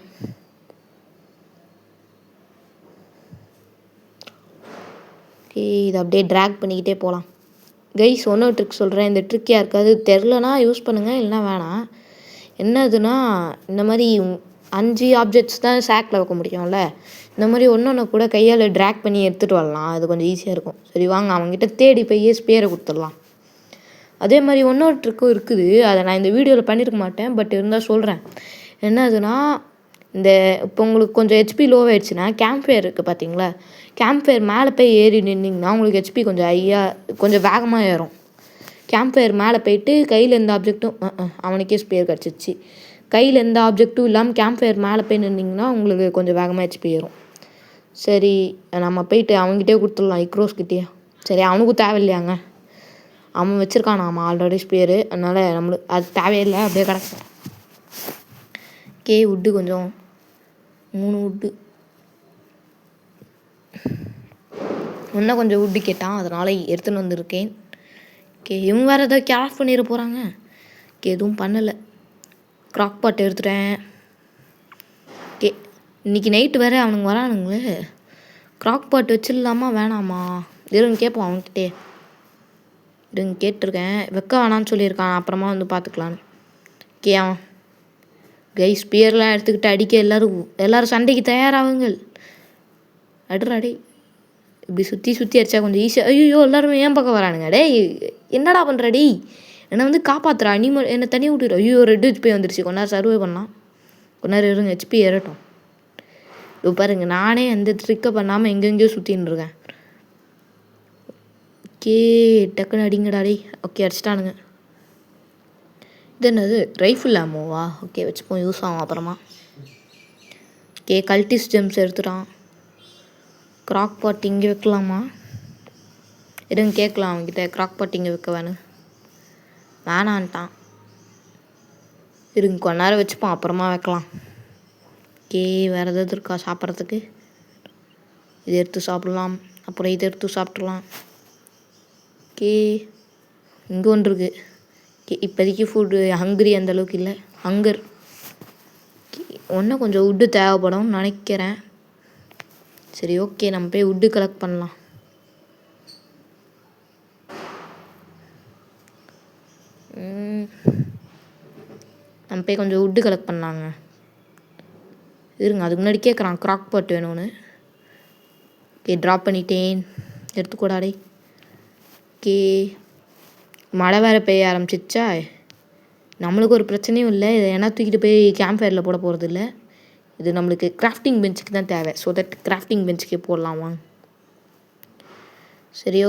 ஓகே, இதை அப்படியே ட்ராக் பண்ணிக்கிட்டே போகலாம். கைஸ், ஒன்று ட்ரிக் சொல்கிறேன். இந்த ட்ரிக் யாருக்காவது தெரிலனா யூஸ் பண்ணுங்கள், இல்லைனா வேணாம். என்னதுன்னா, இந்த மாதிரி 5 ஆப்ஜெக்ட்ஸ் தான் சேக்கில் வைக்க முடியும்ல. இந்த மாதிரி ஒன்று கூட கையால் ட்ராக் பண்ணி எடுத்துகிட்டு வரலாம். அது கொஞ்சம் ஈஸியாக இருக்கும். சரி வாங்க, அவங்ககிட்ட தேடி போய் ஸ்பேரை கொடுத்துடலாம். அதே மாதிரி இன்னொரு ட்ரிக்கும் இருக்குது. அதை நான் இந்த வீடியோவில் பண்ணியிருக்க மாட்டேன், பட் இருந்தால் சொல்கிறேன். என்னதுன்னா, இந்த இப்போ உங்களுக்கு கொஞ்சம் ஹெச்பி லோவாகிடுச்சுன்னா கேம்ப் ஃபயர் இருக்குது பார்த்தீங்களா, கேம்ப் ஃபயர் மேலே போய் ஏறி நின்னிங்கன்னா உங்களுக்கு ஹெச்பி கொஞ்சம் வேகமாக ஏறும். கேம்ப் ஃபயர் மேலே போயிட்டு கையில் எந்த ஆப்ஜெக்ட்டும் அவனுக்கே ஸ்பேர் கிடச்சிச்சு. கையில் எந்த ஆப்ஜெக்ட்டும் இல்லாமல் கேம்ப் ஃபயர் மேலே போய் நின்னிங்கன்னா உங்களுக்கு கொஞ்சம் வேகமாக ஹெச்பி ஏறும். சரி, நம்ம போயிட்டு அவங்ககிட்டே கொடுத்துடலாம், இக்ரோஸ்கிட்டே. சரி, அவனுக்கும் தேவையில்லையாங்க, அவன் வச்சுருக்கான் நாம ஆல்ரெடி ஸ்பேரு, அதனால் நம்மளுக்கு அது தேவையில்லை, அப்படியே கிடக்கும். உட்டு கொஞ்சம் 3 உட்டு இன்னும் கொஞ்சம் உட்டு கேட்டான், அதனால் எடுத்துன்னு வந்திருக்கேன். இவங்க வேறு ஏதாவது கிராஃப்ட் பண்ணிட போகிறாங்க. எதுவும் பண்ணலை. கிராக் பாட் எடுத்துட்டேன். இன்றைக்கி நைட்டு வேறு அவனுங்க வரானுங்களே. கிராக் பாட் வச்சிடலாமா வேணாமா? இருங்க கேட்போம் அவன்கிட்டே. இருங்க கேட்டிருக்கேன், வைக்க வேணான்னு சொல்லியிருக்கான், அப்புறமா வந்து பார்த்துக்கலான்னு. அவன் கைஸ் ஸ்பியர்லாம் எடுத்துக்கிட்டு அடிக்க எல்லோரும் சண்டைக்கு தயாராகுங்கள். அடி இப்படி சுற்றி அடித்தா கொஞ்சம் ஈஸியாக. ஐயோ, எல்லாருமே ஏன் பக்கம் வரானுங்க. டே, என்னடா பண்ணுறடி? என்னை வந்து காப்பாற்றுறா, நீ என்னை தனியாக விட்டுரு. ஐயோ, ரெட் ஹெச்பி வந்துருச்சு. கொஞ்ச நேரம் சர்வே பண்ணலாம். கொஞ்ச நேரம் இருங்க, ஹெச்பி ஏறட்டும். இப்போ பாருங்க, நானே அந்த ட்ரிக்கை பண்ணாமல் எங்கெங்கேயோ சுற்றின்னு இருக்கேன். டக்குன்னு அடிங்கடாடி. ஓகே, அடிச்சிட்டானுங்க. இது என்னது, ரைஃபிள் ஆமோவா? ஓகே, வச்சுப்போம், யூஸ் ஆகும் அப்புறமா. கல்டிஸ் ஜெம்ஸ் எடுத்துட்டான். கிராக் பாட் இங்கே வைக்கலாமா? எதுவும் கேட்கலாம் அவங்ககிட்ட, கிராக் பாட் இங்கே வைக்க வேணான்ட்டான். இருங்க கொஞ்ச நேரம் வச்சுப்போம், அப்புறமா வைக்கலாம். வேறு ஏதாவது இருக்கா சாப்பிட்றதுக்கு? இது எடுத்து சாப்பிட்லாம், அப்புறம் இதை எடுத்து சாப்பிட்றலாம். இங்கே ஒன்று இருக்குது. இப்போதைக்கு ஃபுட்டு ஹங்கரி அந்தளவுக்கு இல்லை. ஹங்கர் ஒன்றும் கொஞ்சம் உட்டு தேவைப்படும் நினைக்கிறேன். சரி, ஓகே, நம்ம போய் உட்டு கலெக்ட் பண்ணலாம். நம்ம போய் கொஞ்சம் உட்டு கலெக்ட் பண்ணலாங்க. இருங்க, அதுக்கு முன்னாடி கேட்குறான் கிராக் பாட் வேணும்னு. ட்ராப் பண்ணிட்டேன், எடுத்துக்கூடாடே. மழை வேறு பெய்ய ஆரம்பிச்சிச்சா, நம்மளுக்கு ஒரு பிரச்சனையும் இல்லை. இதை ஏன்னா தூக்கிட்டு போய் கேம்ப் ஃபயரில் போட போகிறது இல்லை. இது நம்மளுக்கு கிராஃப்டிங் பெஞ்சுக்கு தான் தேவை. ஸோ தட் கிராஃப்டிங் பெஞ்சுக்கே போடலாம் வாங்க. சரி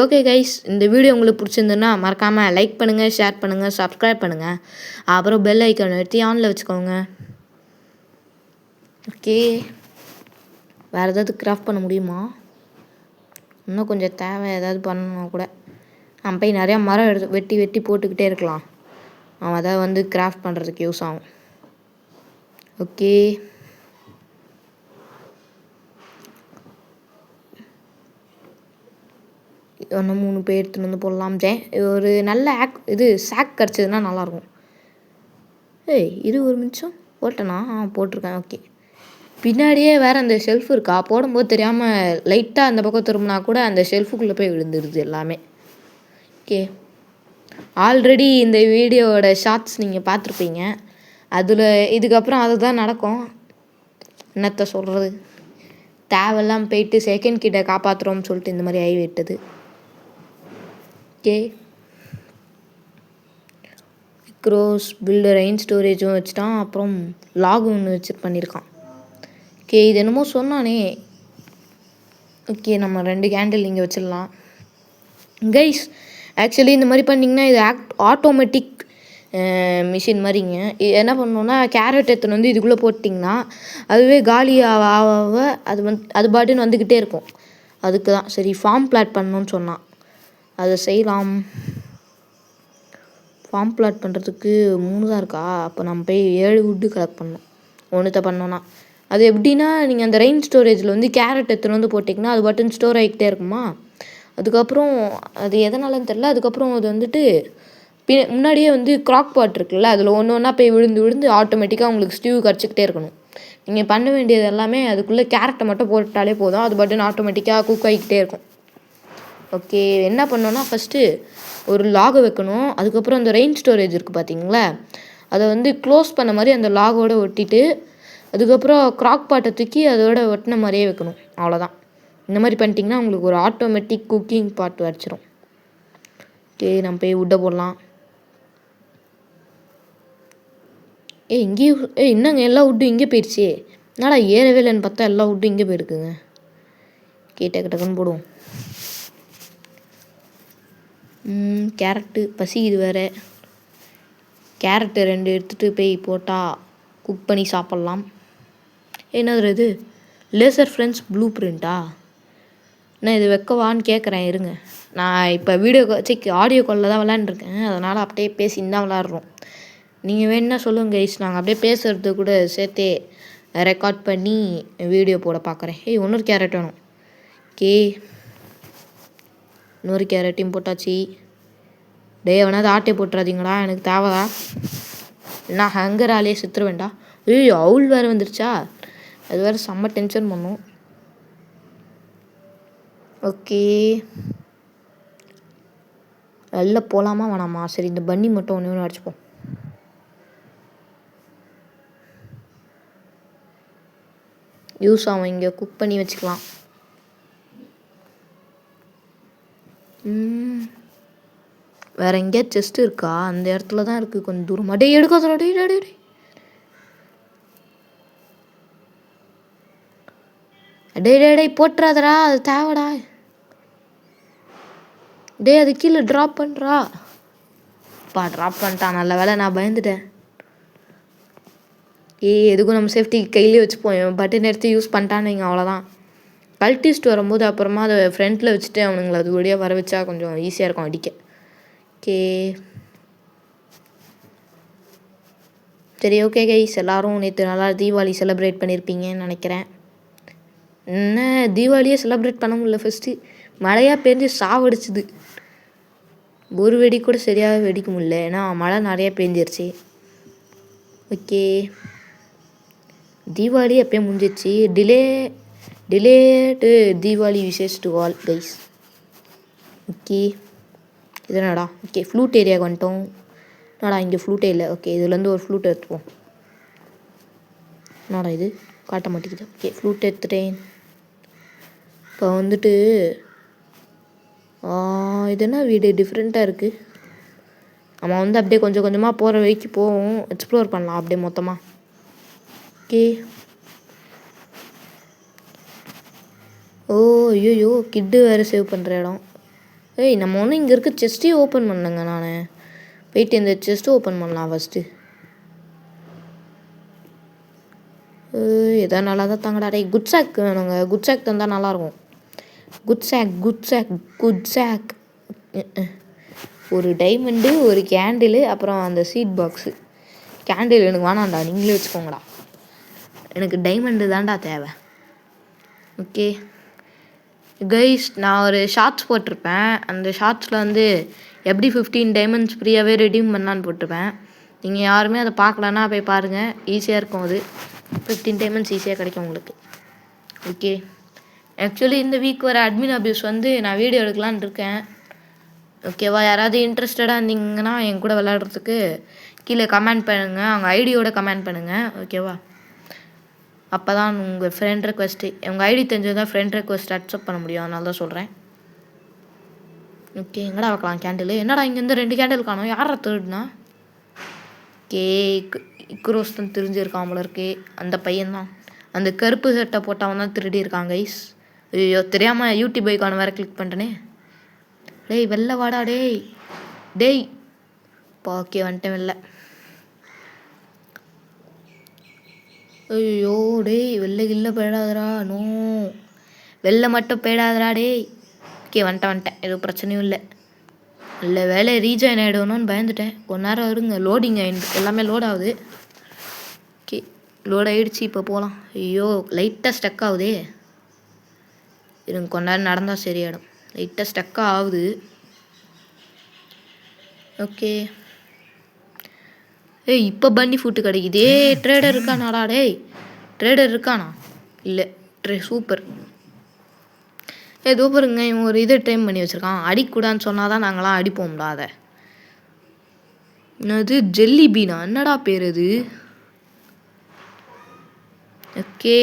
ஓகே கைஸ், இந்த வீடியோ உங்களுக்கு பிடிச்சிருந்துன்னா மறக்காமல் லைக் பண்ணுங்கள், ஷேர் பண்ணுங்கள், சப்ஸ்கிரைப் பண்ணுங்கள். அப்புறம் பெல் ஐக்கான் எடுத்து ஆனில் வச்சுக்கோங்க. வேறு ஏதாவது கிராஃப்ட் பண்ண முடியுமா? இன்னும் கொஞ்சம் தேவை ஏதாவது பண்ணணும் கூட. நம்ம போய் நிறையா மரம் வெட்டி வெட்டி போட்டுக்கிட்டே இருக்கலாம். அவன் அதை வந்து கிராஃப்ட் பண்ணுறதுக்கு யூஸ் ஆகும். ஓகே, இன்னும் 3 பேர் எடுத்துன்னு வந்து போடலாம். ஒரு நல்ல இது சாக் கிடச்சதுன்னா நல்லாயிருக்கும். இது ஒரு நிமிஷம் போட்டேனா? போட்டிருக்கேன். ஓகே, பின்னாடியே வேறு அந்த ஷெல்ஃப் இருக்கா? போடும்போது தெரியாமல் லைட்டாக அந்த பக்கம் திரும்பினா கூட அந்த ஷெல்ஃபுக்குள்ளே போய் விழுந்துடுது எல்லாமே. ஓகே, ஆல்ரெடி இந்த வீடியோவோட ஷார்ட்ஸ் நீங்கள் பார்த்துருப்பீங்க. அதில் இதுக்கப்புறம் அதுதான் நடக்கும். என்னத்தை சொல்கிறது, தேவையெல்லாம் போயிட்டு செகண்ட் கிட்ட காப்பாற்றுறோம்னு சொல்லிட்டு இந்த மாதிரி ஆகி விட்டது. ஓகே, க்ரோஸ் பில்டு ரெயின் ஸ்டோரேஜும் வச்சுட்டான். அப்புறம் லாக் ஒன்று வச்சு பண்ணியிருக்கான். ஓகே, இது என்னமோ சொன்னானே. ஓகே, நம்ம 2 கேண்டில் இங்கே வச்சிடலாம். கைஸ், ஆக்சுவலி இந்த மாதிரி பண்ணிங்கன்னா இது ஆட்டோமேட்டிக் மிஷின் மாதிரிங்க. என்ன பண்ணணுன்னா கேரட் எடுத்துன்னு வந்து இதுக்குள்ளே போட்டிங்கன்னா அதுவே காலி ஆக அது பாட்டுன்னு வந்துக்கிட்டே இருக்கும். அதுக்கு தான் சரி ஃபார்ம் பிளாட் பண்ணணுன்னு சொன்னான். அதை செய்யலாம். ஃபார்ம் பிளாட் பண்ணுறதுக்கு 3 தான் இருக்கா? அப்போ நம்ம போய் 7 வுட்டு கலெக்ட் பண்ணணும் ஒன்றுத்தை பண்ணோன்னா. அது எப்படின்னா, நீங்கள் அந்த ரெயின் ஸ்டோரேஜில் வந்து கேரட் எடுத்துன்னு வந்து போட்டிங்கன்னா அது பாட்டுன்னு ஸ்டோர் ஆகிக்கிட்டே இருக்குமா. அதுக்கப்புறம் அது எதனாலன்னு தெரில. அதுக்கப்புறம் அது வந்துட்டு முன்னாடியே வந்து க்ராக் பாட் இருக்குல்ல, அதில் ஒன்று ஒன்றா போய் விழுந்து ஆட்டோமேட்டிக்காக உங்களுக்கு ஸ்டியூ கிடச்சிக்கிட்டே இருக்கணும். நீங்கள் பண்ண வேண்டியது எல்லாமே அதுக்குள்ளே கேரட்டை மட்டும் போட்டாலே போதும். அது பாட்டுன்னு ஆட்டோமேட்டிக்காக குக் ஆகிக்கிட்டே இருக்கும். ஓகே, என்ன பண்ணோன்னா ஃபஸ்ட்டு ஒரு லாகை வைக்கணும். அதுக்கப்புறம் அந்த ரெயின் ஸ்டோரேஜ் இருக்குது பார்த்தீங்களா, அதை வந்து க்ளோஸ் பண்ண மாதிரி அந்த லாகோடு ஒட்டிட்டு அதுக்கப்புறம் க்ராக் பாட்டை தூக்கி அதோட ஒட்டின மாதிரியே வைக்கணும். அவ்வளோதான். இந்த மாதிரி பண்ணிட்டிங்கன்னா உங்களுக்கு ஒரு ஆட்டோமேட்டிக் குக்கிங் பாட் வச்சிடும். ஓகே, நம்ம போய் வுட்டை போடலாம். இங்கேயும் என்னங்க எல்லா வுட்டும் இங்கே போயிடுச்சு. என்னடா ஏறவே இல்லைன்னு பார்த்தா எல்லா வுட்டும் இங்கே போயிருக்குங்க. டக்கு டக்குன்னு போடுவோம். கேரட்டு பசிக்குது வேறு. கேரட்டு 2 எடுத்துகிட்டு போய் போட்டால் குக் பண்ணி சாப்பிட்லாம். என்னது இது? லேசர் ஃப்ரெண்ட்ஸ் ப்ளூ பிரிண்ட்டா? நான் இது வைக்கவான்னு கேட்குறேன். இருங்க, நான் இப்போ ஆடியோ காலில் தான் விளாண்டுருக்கேன். அதனால் அப்படியே பேசின்னு தான் விளாட்றோம். நீங்கள் வேணுன்னா சொல்லுங்கள் கைஸ், நாங்கள் அப்படியே பேசுகிறது கூட சேர்த்தே ரெக்கார்ட் பண்ணி வீடியோ போட பார்க்குறேன். இன்னொரு கேரட் வேணும். ஓகே, இன்னொரு கேரட்டையும் போட்டாச்சு. வேணாது ஆட்டை போட்டுறாதீங்களா, எனக்கு தேவைதா. நான் ஹங்கராலே செத்துருவேண்டா. அவுள் வேறு வந்துருச்சா, அது வேறு செம்ம டென்ஷன் பண்ணும். ஓகே, வெளில போகலாமா வேணாமா? சரி, இந்த பன்னி மட்டும் ஒன்று அடிச்சுப்போம். யூஸ் ஆகும், இங்கே குக் பண்ணி வச்சுக்கலாம். வேறு எங்கேயா செஸ்ட் இருக்கா? அந்த இடத்துல தான் இருக்குது, கொஞ்சம் தூரம். அடே எடுக்காதடா, டே போட்டுறாதடா, அது தேவைடா. அது கீழே ட்ராப் பண்ணுறா. ட்ராப் பண்ணிட்டான், நல்ல வேலை, நான் பயந்துட்டேன். எதுக்கும் நம்ம சேஃப்டி கையிலே வச்சுப்போம். பட்டன் எடுத்து யூஸ் பண்ணிட்டான்னு வைங்க, அவ்வளோதான். கல்டிஸ்ட் வரும்போது அப்புறமா அதை ஃப்ரண்ட்டில் வச்சுட்டு அவனுங்களை அது வழியாக வர வச்சா கொஞ்சம் ஈஸியாக இருக்கும் அடிக்க. ஓகே, சரி, ஓகே கைஸ், எல்லோரும் நேற்று நல்லா தீபாவளி செலிப்ரேட் பண்ணியிருப்பீங்கன்னு நினைக்கிறேன். என்ன தீபாவளியே செலிப்ரேட் பண்ண முடியல. ஃபஸ்ட்டு மழையாக பெஞ்சு சாவடிச்சுது. ஒரு வெடி கூட சரியாக வெடிக்க முடியல, ஏன்னா மழை நிறையா பெஞ்சிருச்சு. ஓகே, தீபாவளி எப்போயே முடிஞ்சிச்சு. Delayed Deepavali wishes to all guys. Okay, இது என்னடா? ஓகே, ஃப்ளூட் ஏரியாவுக்கு வந்துட்டோம். என்னடா இங்கே ஃப்ளூட்டே இல்லை. ஓகே, இதுலேருந்து ஒரு ஃப்ளூட் எடுத்துப்போம். என்னடா இது காட்ட மாட்டேங்குது. ஓகே, ஃப்ளூட் எடுத்துட்டேன். இப்போ வந்துட்டு இது என்ன வீடு டிஃப்ரெண்ட்டாக இருக்குது. நம்ம வந்து அப்படியே கொஞ்சம் கொஞ்சமாக போகிற வரைக்கும் போவோம், எக்ஸ்ப்ளோர் பண்ணலாம் அப்படியே மொத்தமாக. ஓகே, ஐயோ கிட்டு வேறு சேவ் பண்ணுற இடம். நம்ம ஒன்றும் இங்கே இருக்க செஸ்ட்டையும் ஓப்பன் பண்ணலங்க. நான் போயிட்டு இந்த செஸ்ட்டு ஓப்பன் பண்ணலாம் ஃபஸ்ட்டு. எதோ நல்லா தான் தாங்கடா டே. குட் சாக் வேணுங்க. குட் சாக் தந்தால் நல்லாயிருக்கும். குட் சாக் ஒரு டைமண்டு, ஒரு கேண்டிலு, அப்புறம் அந்த சீட் பாக்ஸு. கேண்டில் எனக்கு வேணாம்டா, நீங்களே வச்சுக்கோங்கடா. எனக்கு டைமண்டு தான்டா தேவை. ஓகே கைஸ், நான் ஒரு ஷார்ட்ஸ் போட்டிருப்பேன். அந்த ஷார்ட்ஸில் வந்து எப்படி 15 டைமண்ட்ஸ் ஃப்ரீயாகவே ரெடீம் பண்ணான்னு போட்டிருப்பேன். நீங்கள் யாருமே அதை பார்க்கலன்னா போய் பாருங்கள். ஈஸியாக இருக்கும். அது 15 டைமண்ட்ஸ் ஈஸியாக கிடைக்கும் உங்களுக்கு. ஓகே ஆக்சுவலி இந்த வீக் வர அட்மின் அபியூஸ் வந்து நான் வீடியோ எடுக்கலான்னு இருக்கேன். ஓகேவா? யாராவது இன்ட்ரெஸ்டடாக இருந்தீங்கன்னா என் கூட விளையாடுறதுக்கு கீழே கமெண்ட் பண்ணுங்கள். அவங்க ஐடியோட கமெண்ட் பண்ணுங்கள். ஓகேவா? அப்போ தான் உங்கள் ஃப்ரெண்ட் ரெக்வெஸ்ட்டு, உங்கள் ஐடி தெரிஞ்சது தான் ஃப்ரெண்ட் ரெக்வெஸ்ட் அக்செப்ட் பண்ண முடியும். அதனால தான் சொல்கிறேன். ஓகே எங்கடா வைக்கலாம் கேண்டில்? என்னடா இங்கேருந்து 2 கேண்டில் காணும். யாரா தேர்ட்னா? இக்ரோஸ் தான் தெரிஞ்சிருக்கான் போல இருக்கே. அந்த பையன்தான், அந்த கருப்பு சட்டை போட்டவன் தான் திருடி இருக்கான் கைஸ். ஐயோ தெரியாமல் யூடியூப் ஐக்கான வேறு கிளிக் பண்ணிட்டேனே. டேய் வெளில வாடா டேய். டேய் ஓகே வந்துட்டேன் வெளில. ஐயோ டேய் வெளில போயிடாதரா. நோ வெளில மட்டும் போயிடாதரா டேய். ஓகே வந்துட்டேன். எதுவும் பிரச்சனையும் இல்லை. இல்லை வேலை ரீஜாயின் ஆகிடணும்னு பயந்துட்டேன். கொஞ்ச நேரம் இருங்க. லோடிங் ஆகிடுது, எல்லாமே லோட் ஆகுது. ஓகே லோட் ஆகிடுச்சு. இப்போ போகலாம். ஐயோ லைட்டாக ஸ்டக் ஆகுதே. இருங்க கொஞ்ச நேரம் நடந்தால் சரியாயிடும். லைட்டாக ஸ்டக்காக ஆகுது. ஓகே ஏய் இப்போ பன்னி ஃபுட்டு கிடைக்குது. ட்ரேடர் இருக்கானாடா டேய்? ட்ரேடர் இருக்கானா? இல்லை சூப்பர். ஏதோ பாருங்க இவன் ஒரு இதை ட்ரைம் பண்ணி வச்சுருக்கான். அடிக்கூடான்னு சொன்னால் தான் நாங்களாம் அடிப்போம்டா. அதை என்னது ஜெல்லி பீனா? என்னடா பேர் அது? ஓகே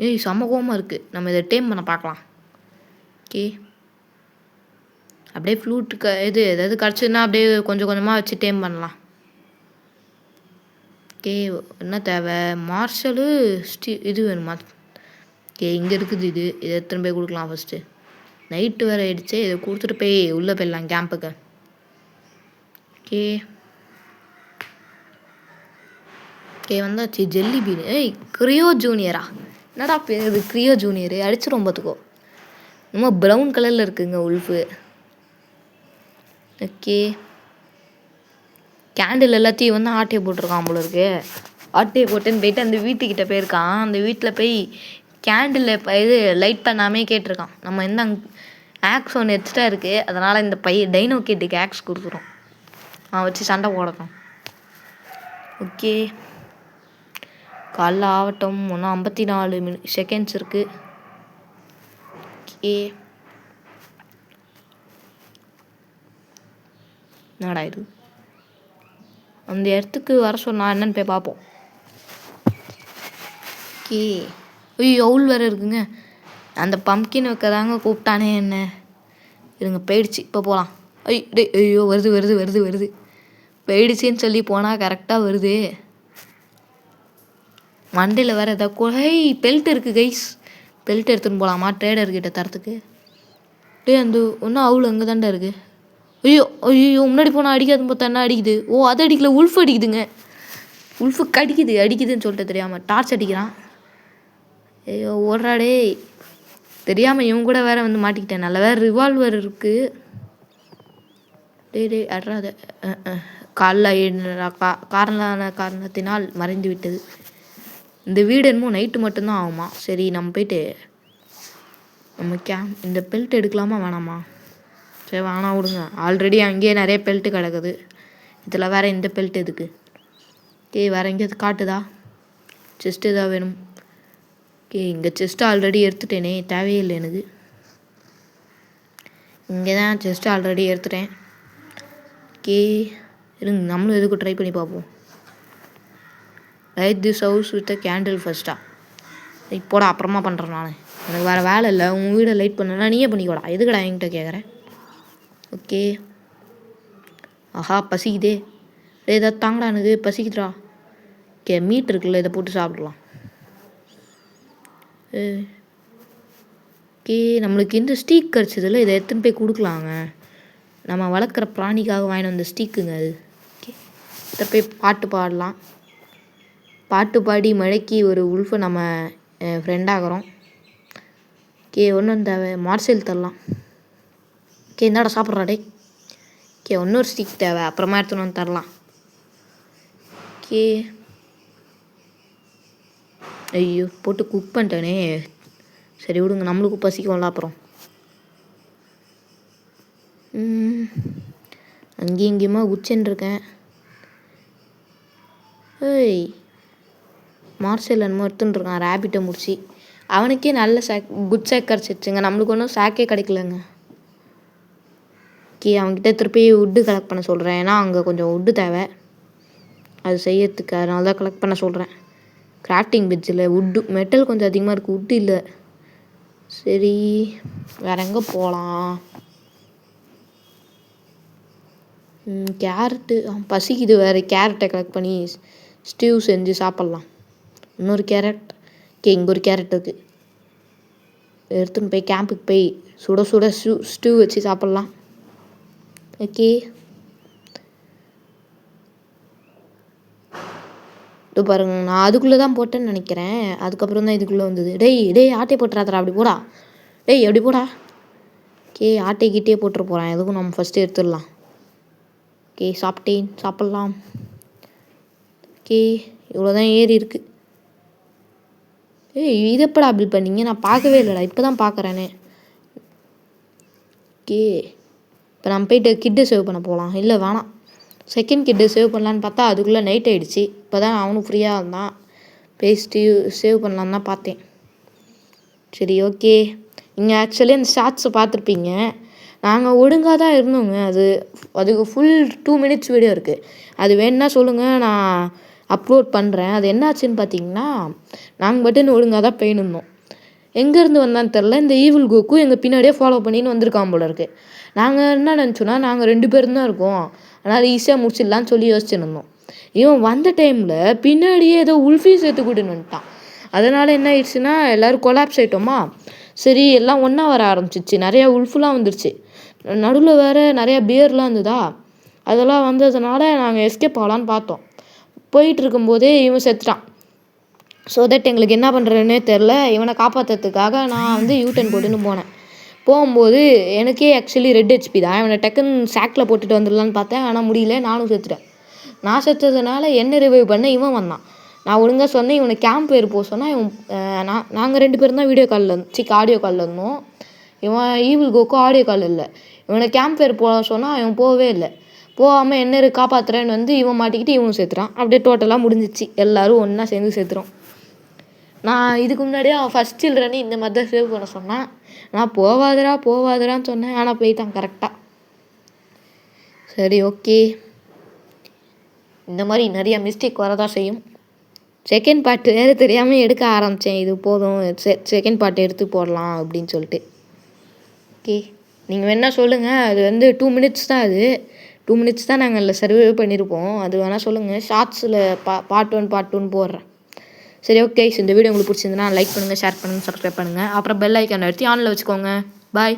ஏய் செம்ம கோவமாக இருக்குது. நம்ம இதை டேம் பண்ண பார்க்கலாம். ஓகே அப்படியே ஃப்ளூட்டுக்கு இது எதாவது கிடச்சிதுன்னா அப்படியே கொஞ்சம் கொஞ்சமாக வச்சு டேம் பண்ணலாம். ஓகே என்ன தேவை? மார்ஷலு இது வேணுமா? ஓகே இங்கே இருக்குது. இதை எத்தனை போய் கொடுக்கலாம் ஃபஸ்ட்டு. நைட்டு வேறு ஆகிடுச்சு. இதை கொடுத்துட்டு போய் உள்ளே போயிடலாம் கேம்புக்கு. ஓகே வந்தாச்சு. Jelly bean. ஏய் கிரியோ ஜூனியரா? என்னடா பேர் இது? கிரியோ ஜூனியரு அடிச்சிடும் பார்த்துக்கோ. ரொம்ப ப்ரௌன் கலரில் இருக்குங்க உல்ஃபு. ஓகே கேண்டில் எல்லாத்தையும் வந்து ஆட்டையை போட்டிருக்கான் போல இருக்கு. ஆட்டையை போட்டுன்னு போயிட்டு அந்த வீட்டுக்கிட்ட போயிருக்கான். அந்த வீட்டில் போய் கேண்டில் இது லைட் பண்ணாமே கேட்டிருக்கான். நம்ம எந்த ஆக்ஸ் ஒன்று எக்ஸ்ட்ரா இருக்குது. அதனால் இந்த டைனோ கேட்டுக்கு ஆக்ஸ் கொடுத்துரும். வச்சு சண்டை போடணும். ஓகே காலைல ஆகட்டும். ஒன்றும் 54 செகண்ட்ஸ் இருக்குது. ஓகே என்னடா இது? அந்த இடத்துக்கு வர சொன்னா என்னன்னு போய் பார்ப்போம். ஓகே ஐயோ அவுள் வேறு இருக்குங்க. அந்த பம்கின் வைக்க தாங்க கூப்பிட்டானே என்ன. இருங்க போயிடுச்சு. இப்போ போகலாம். ஐயோ வருது. போயிடுச்சின்னு சொல்லி போனால் கரெக்டாக வருது. மண்டையில் வேறு எதாவது பெல்ட் இருக்குது கைஸ். பெல்ட் எடுத்துன்னு போகலாமா ட்ரேடர்கிட்ட தரத்துக்கு? அந்த ஒன்றும் அவுள் அங்கே தாண்டா இருக்குது. ஐயோ முன்னாடி போனால் அடிக்காதுன்னு பார்த்தா என்ன அடிக்குது? அது அடிக்கல, உல்ஃப் அடிக்குதுங்க. உல்ஃபு அடிக்குதுன்னு சொல்லிட்டு தெரியாமல் டார்ச் அடிக்கிறான். ஐயோ ஓடுறாடே. தெரியாமல் இவன் கூட வேறு வந்து மாட்டிக்கிட்டேன். நல்ல வேறு ரிவால்வர் இருக்குது. டேய் அட்றாத. காரணத்தினால் மறைந்து விட்டது. இந்த வீடு என்னமோ நைட்டு மட்டும்தான் ஆகுமா? சரி நம்ம போயிட்டு நம்ம இந்த பெல்ட் எடுக்கலாமா வேணாமா? சரி வேணாம் விடுங்க. ஆல்ரெடி அங்கேயே நிறைய பெல்ட்டு கிடக்குது. இதில் வேறு இந்த பெல்ட் எதுக்கு? வேறு எங்கேயாவது காட்டுதா? செஸ்ட்டு எதாவது வேணும்? இங்கே செஸ்ட்டு ஆல்ரெடி எடுத்துட்டேனே, தேவையில்லை எனக்கு. இங்கே தான் செஸ்ட்டு ஆல்ரெடி எடுத்துட்டேன். இருங்க நம்மளும் எதுக்கு ட்ரை பண்ணி பார்ப்போம். Light this house with a candle ஃபர்ஸ்ட்டா? இப்போட அப்புறமா பண்ணுறேன் நான். எனக்கு வேறு வேலை இல்லை. உங்கள் வீடை லைட் பண்ணுன்னா நீயே பண்ணிக்கோடா. எதுக்கடா என்கிட்ட கேட்குறேன்? ஓகே ஆஹா பசிக்குதே. ஏதாவது தாங்கடா, எனக்கு பசிக்குதுடா. மீட் இருக்குல்ல, இதை போட்டு சாப்பிடலாம். நம்மளுக்கு இந்த ஸ்டீக் கிடச்சதில்ல, இதை எடுத்துன்னு போய் கொடுக்கலாங்க. நம்ம வளர்க்குற பிராணிக்காக வாங்கிட்டு வந்த ஸ்டீக்குங்க அது. இதை போய் பாட்டு பாடலாம். பாட்டு பாடி மழைக்கு ஒரு உல்ஃபை நம்ம ஃப்ரெண்டாகிறோம். ஓகே ஒன்றும் தேவை மார்செல் தரலாம். ஓகே இந்தாடா சாப்பிட்றா டே. ஓகே இன்னொரு ஸ்டிக் தேவை, அப்புறமா எடுத்துன்னு வந்து தரலாம். ஓகே ஐயோ போட்டு குக் பண்ணிட்டேனே. சரி விடுங்க, நம்மளுக்கும் பசிக்கும்ல அப்புறம். அங்கேயும் இங்கேயுமா குச்சின்ருக்கேன். ஏய் மார்செல் என்னமோ எடுத்துன்னு இருக்கான் ரேபிட்டை முடிச்சு. அவனுக்கே நல்ல குட் சேக் கிடச்சிருச்சுங்க, நம்மளுக்கு ஒன்றும் சேக்கே கிடைக்கலங்க. ஓகே அவன்கிட்ட திருப்பி வுட்டு கலெக்ட் பண்ண சொல்கிறேன், ஏன்னா அங்கே கொஞ்சம் வுட்டு தேவை அது செய்யறதுக்கு, அதனால தான் கலெக்ட் பண்ண சொல்கிறேன். கிராஃப்டிங் பெஞ்சில் வுட்டு மெட்டல் கொஞ்சம் அதிகமாக இருக்குது, வுட்டு இல்லை. சரி வேறு எங்கே போகலாம்? கேரட்டு பசிக்குது வேறு, கேரட்டை கலெக்ட் பண்ணி ஸ்டியூ செஞ்சு சாப்பிட்லாம். இன்னொரு கேரட். ஓகே இங்கே ஒரு கேரட் இருக்குது, எடுத்துன்னு போய் கேம்புக்கு போய் சுட சுட ஸ்டியூ வச்சு சாப்பிட்லாம். ஓகே இது பாருங்க, நான் அதுக்குள்ளே தான் போட்டேன்னு நினைக்கிறேன், அதுக்கப்புறம் தான் இதுக்குள்ளே வந்தது. டேய் ஆட்டை போட்டுறாதரா, அப்படி போடா. அப்படி போடா. ஓகே ஆட்டைக்கிட்டே போட்டுற போகிறேன், எதுக்கும் நம்ம ஃபஸ்ட்டு எடுத்துடலாம். ஓகே சாப்பிட்லாம். ஓகே இவ்வளோதான் ஏறி இருக்குது. இது எப்படா அப்படி பண்ணீங்க? நான் பார்க்கவே இல்லைடா, இப்போ தான் பார்க்குறேனே. ஓகே இப்போ நம்ம போய்ட்டு கிட்டை சேவ் பண்ண போகலாம். இல்லை வேணாம், செகண்ட் கிட்டை சேவ் பண்ணலான்னு பார்த்தா அதுக்குள்ளே நைட் ஆகிடுச்சு. இப்போ தான் அவனும் ஃப்ரீயாக இருந்தான், பேசிட்டு சேவ் பண்ணலான்னு தான் பார்த்தேன். சரி ஓகே நீங்கள் ஆக்சுவலி அந்த ஷார்ட்ஸை பார்த்துருப்பீங்க, நாங்கள் ஒழுங்காக தான் இருந்தோங்க. அதுக்கு ஃபுல் 2 minutes வீடியோ இருக்குது, அது வேணுன்னா சொல்லுங்கள், நான் அப்லோட் பண்ணுறேன். அது என்னாச்சுன்னு பார்த்தீங்கன்னா, நாங்கள் பட்டுன்னு ஒழுங்காக தான் போயின்னு எங்கேருந்து வந்தான்னு தெரில, இந்த ஈவில் கோக்கு எங்கள் பின்னாடியே ஃபாலோ பண்ணின்னு வந்திருக்கான் போல இருக்குது. நாங்கள் என்ன நினச்சோன்னா, நாங்கள் 2 பேரும் தான் இருக்கோம், அதனால் ஈஸியாக முடிச்சிடலான்னு சொல்லி யோசிச்சுருந்தோம். இவன் வந்த டைமில் பின்னாடியே ஏதோ உல்ஃபி சேர்த்து கூட்டின்னு வந்துட்டான். அதனால் என்ன ஆயிடுச்சுன்னா எல்லோரும் கொலாப்ஸ் ஆகிட்டோமா. சரி எல்லாம் ஒன்றா வர ஆரம்பிச்சிச்சு, நிறையா உல்ஃபுலாம் வந்துருச்சு, நடுவில் வேறு நிறையா பியர்லாம் இருந்ததா. அதெல்லாம் வந்ததுனால நாங்கள் எஸ்கேப் ஆகலான்னு பார்த்தோம். போயிட்டு இருக்கும்போதே இவன் செத்துட்டான். ஸோ தட் எங்களுக்கு என்ன பண்ணுறதுன்னே தெரில. இவனை காப்பாற்றுறதுக்காக நான் யூட்டன் போட்டுன்னு போனேன். போகும்போது எனக்கே ஆக்சுவலி ரெட் ஹெச்பி தான், இவனை டக்குன்னு சாக்கில் போட்டுட்டு வந்துடலான்னு பார்த்தேன், ஆனால் முடியல, நானும் செத்துட்டேன். நான் செத்ததுனால என்ன ரிவைவ் பண்ண இவன் வந்தான். நான் ஒழுங்காக சொன்னேன் இவனை கேம்ப் பேர் போக சொன்னால் இவன் நாங்கள் 2 பேரும் தான் ஆடியோ காலில் இருந்தோம். இவன் ஈவில் கோக்கும் ஆடியோ கால் இல்லை. இவனை கேம்ப் பேர் போக சொன்னால் இவன் போகவே இல்லை. போகாமல் என்ன காப்பாற்றுறேன்னு இவன் மாட்டிக்கிட்டு இவனும் சேர்த்துறான். அப்படியே டோட்டலாக முடிஞ்சிச்சு, எல்லோரும் ஒன்றா சேர்ந்து சேர்த்துறோம். நான் இதுக்கு முன்னாடியே அவன் ஃபஸ்ட் சில்ட்ரனே இந்த மாதிரி தான் சேவ் பண்ண சொன்னான். நான் போவாதரான்னு சொன்னேன், ஆனால் போயிட்டான் கரெக்டாக. சரி ஓகே, இந்த மாதிரி நிறையா மிஸ்டேக் வரதான் செய்யும். செகண்ட் பார்ட் வேறு தெரியாமல் எடுக்க ஆரம்பித்தேன், இது போதும் செகண்ட் பார்ட் எடுத்து போடலாம் அப்படின்னு சொல்லிட்டு. ஓகே நீங்கள் வேணால் சொல்லுங்கள், அது 2 minutes தான், அது 2 minutes தான் நாங்கள் அதில் சர்வே பண்ணியிருப்போம். அது வேணால் சொல்லுங்கள், ஷார்ட்ஸில் பார்ட் 1 போடுறேன். சரி ஓகே, இந்த வீடியோ உங்களுக்கு பிடிச்சிருந்துன்னா லைக் பண்ணுங்கள், ஷேர் பண்ணுங்கள், சப்ஸ்கிரைப் பண்ணுங்கள், அப்புறம் பெல் ஐக்கான் எடுத்து ஆனில் வச்சுக்கோங்க. பாய்.